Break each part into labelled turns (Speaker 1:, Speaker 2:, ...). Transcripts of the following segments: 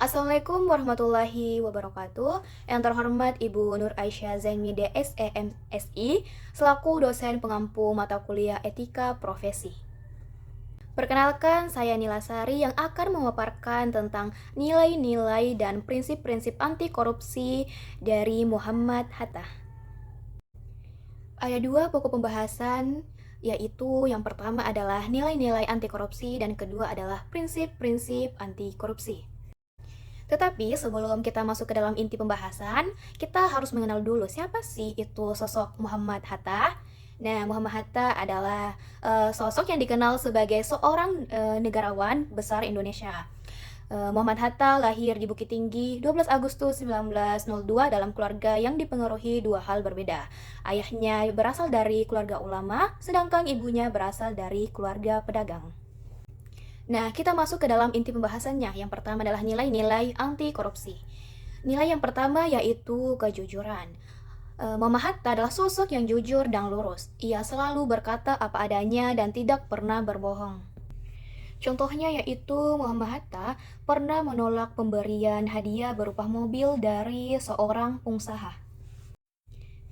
Speaker 1: Assalamualaikum warahmatullahi wabarakatuh. Yang terhormat Ibu Nur Aisyah Zainide SEMSI, selaku dosen pengampu mata kuliah Etika Profesi. Perkenalkan, saya Nila Sari yang akan memaparkan tentang nilai-nilai dan prinsip-prinsip anti korupsi dari Muhammad Hatta. Ada dua pokok pembahasan, yaitu yang pertama adalah nilai-nilai anti korupsi dan kedua adalah prinsip-prinsip anti korupsi. Tetapi sebelum kita masuk ke dalam inti pembahasan, kita harus mengenal dulu siapa sih itu sosok Muhammad Hatta. Nah, Muhammad Hatta adalah sosok yang dikenal sebagai seorang negarawan besar Indonesia. Muhammad Hatta lahir di Bukit Tinggi 12 Agustus 1902 dalam keluarga yang dipengaruhi dua hal berbeda. Ayahnya berasal dari keluarga ulama, sedangkan ibunya berasal dari keluarga pedagang. Nah, kita masuk ke dalam inti pembahasannya. Yang pertama adalah nilai-nilai anti korupsi. Nilai yang pertama yaitu kejujuran. Muhammad Hatta adalah sosok yang jujur dan lurus. Ia selalu berkata apa adanya dan tidak pernah berbohong. Contohnya yaitu Muhammad Hatta pernah menolak pemberian hadiah berupa mobil dari seorang pengusaha.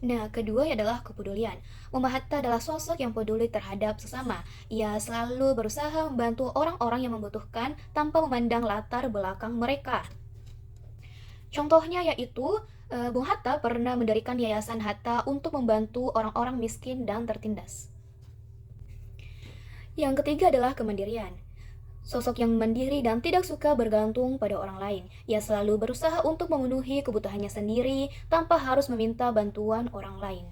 Speaker 1: Nah, kedua adalah kepedulian. Muhammad Hatta adalah sosok yang peduli terhadap sesama. Ia selalu berusaha membantu orang-orang yang membutuhkan tanpa memandang latar belakang mereka. Contohnya yaitu, Bung Hatta pernah mendirikan Yayasan Hatta untuk membantu orang-orang miskin dan tertindas. Yang ketiga adalah kemandirian. Sosok yang mandiri dan tidak suka bergantung pada orang lain. Ia selalu berusaha untuk memenuhi kebutuhannya sendiri tanpa harus meminta bantuan orang lain.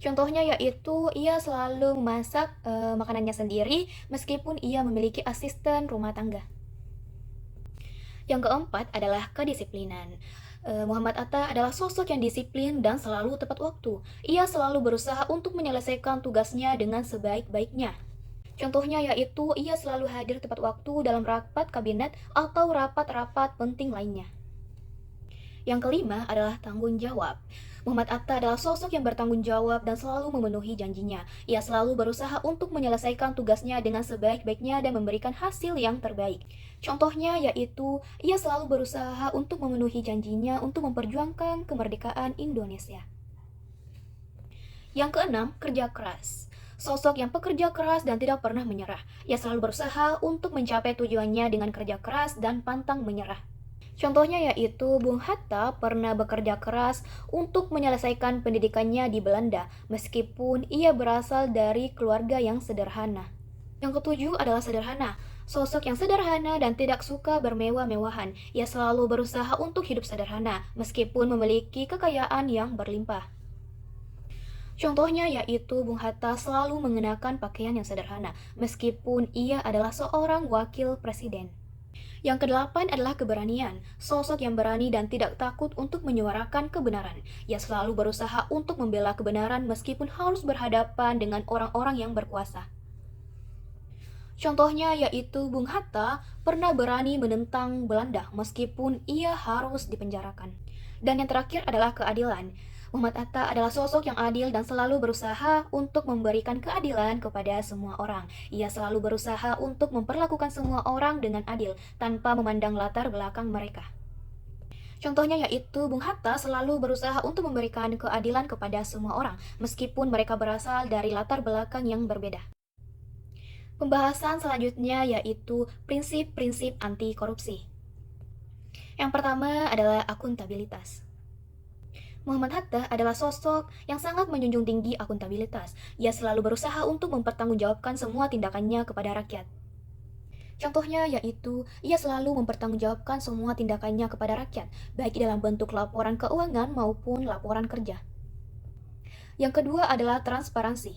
Speaker 1: Contohnya yaitu ia selalu memasak makanannya sendiri meskipun ia memiliki asisten rumah tangga. Yang keempat adalah kedisiplinan. Muhammad Hatta adalah sosok yang disiplin dan selalu tepat waktu. Ia selalu berusaha untuk menyelesaikan tugasnya dengan sebaik-baiknya. Contohnya yaitu ia selalu hadir tepat waktu dalam rapat kabinet atau rapat-rapat penting lainnya. Yang kelima adalah tanggung jawab. Muhammad Hatta adalah sosok yang bertanggung jawab dan selalu memenuhi janjinya. Ia selalu berusaha untuk menyelesaikan tugasnya dengan sebaik-baiknya dan memberikan hasil yang terbaik. Contohnya yaitu ia selalu berusaha untuk memenuhi janjinya untuk memperjuangkan kemerdekaan Indonesia. Yang keenam, kerja keras. Sosok yang pekerja keras dan tidak pernah menyerah. Ia selalu berusaha untuk mencapai tujuannya dengan kerja keras dan pantang menyerah. Contohnya yaitu Bung Hatta pernah bekerja keras untuk menyelesaikan pendidikannya di Belanda, meskipun ia berasal dari keluarga yang sederhana. Yang ketujuh adalah sederhana. Sosok yang sederhana dan tidak suka bermewah-mewahan. Ia selalu berusaha untuk hidup sederhana, meskipun memiliki kekayaan yang berlimpah. Contohnya yaitu Bung Hatta selalu mengenakan pakaian yang sederhana, meskipun ia adalah seorang wakil presiden. Yang kedelapan adalah keberanian. Sosok yang berani dan tidak takut untuk menyuarakan kebenaran. Ia selalu berusaha untuk membela kebenaran meskipun harus berhadapan dengan orang-orang yang berkuasa. Contohnya yaitu Bung Hatta pernah berani menentang Belanda meskipun ia harus dipenjarakan. Dan yang terakhir adalah keadilan. Muhammad Hatta adalah sosok yang adil dan selalu berusaha untuk memberikan keadilan kepada semua orang. Ia selalu berusaha untuk memperlakukan semua orang dengan adil tanpa memandang latar belakang mereka. Contohnya yaitu Bung Hatta selalu berusaha untuk memberikan keadilan kepada semua orang meskipun mereka berasal dari latar belakang yang berbeda. Pembahasan selanjutnya yaitu prinsip-prinsip anti korupsi. Yang pertama adalah akuntabilitas. Muhammad Hatta adalah sosok yang sangat menjunjung tinggi akuntabilitas. Ia selalu berusaha untuk mempertanggungjawabkan semua tindakannya kepada rakyat. Contohnya yaitu, ia selalu mempertanggungjawabkan semua tindakannya kepada rakyat, baik dalam bentuk laporan keuangan maupun laporan kerja. Yang kedua adalah transparansi.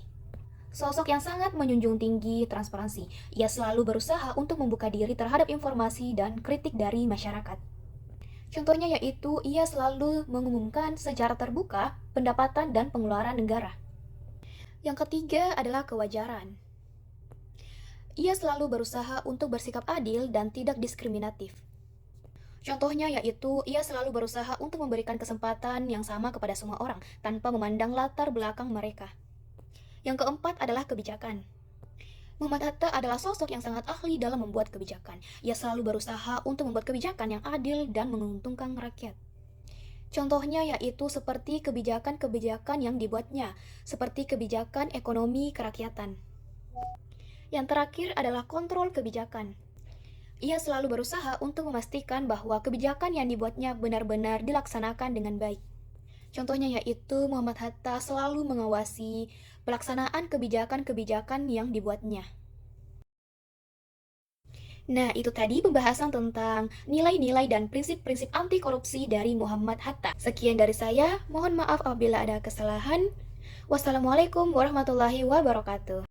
Speaker 1: Sosok yang sangat menjunjung tinggi transparansi. Ia selalu berusaha untuk membuka diri terhadap informasi dan kritik dari masyarakat. Contohnya yaitu ia selalu mengumumkan secara terbuka pendapatan dan pengeluaran negara. Yang ketiga adalah kewajaran. Ia selalu berusaha untuk bersikap adil dan tidak diskriminatif. Contohnya yaitu ia selalu berusaha untuk memberikan kesempatan yang sama kepada semua orang tanpa memandang latar belakang mereka. Yang keempat adalah kebijakan. Muhammad Hatta adalah sosok yang sangat ahli dalam membuat kebijakan. Ia selalu berusaha untuk membuat kebijakan yang adil dan menguntungkan rakyat. Contohnya yaitu seperti kebijakan-kebijakan yang dibuatnya, seperti kebijakan ekonomi kerakyatan. Yang terakhir adalah kontrol kebijakan. Ia selalu berusaha untuk memastikan bahwa kebijakan yang dibuatnya benar-benar dilaksanakan dengan baik. Contohnya yaitu Muhammad Hatta selalu mengawasi pelaksanaan kebijakan-kebijakan yang dibuatnya. Nah, itu tadi pembahasan tentang nilai-nilai dan prinsip-prinsip anti korupsi dari Muhammad Hatta. Sekian dari saya, mohon maaf apabila ada kesalahan. Wassalamualaikum warahmatullahi wabarakatuh.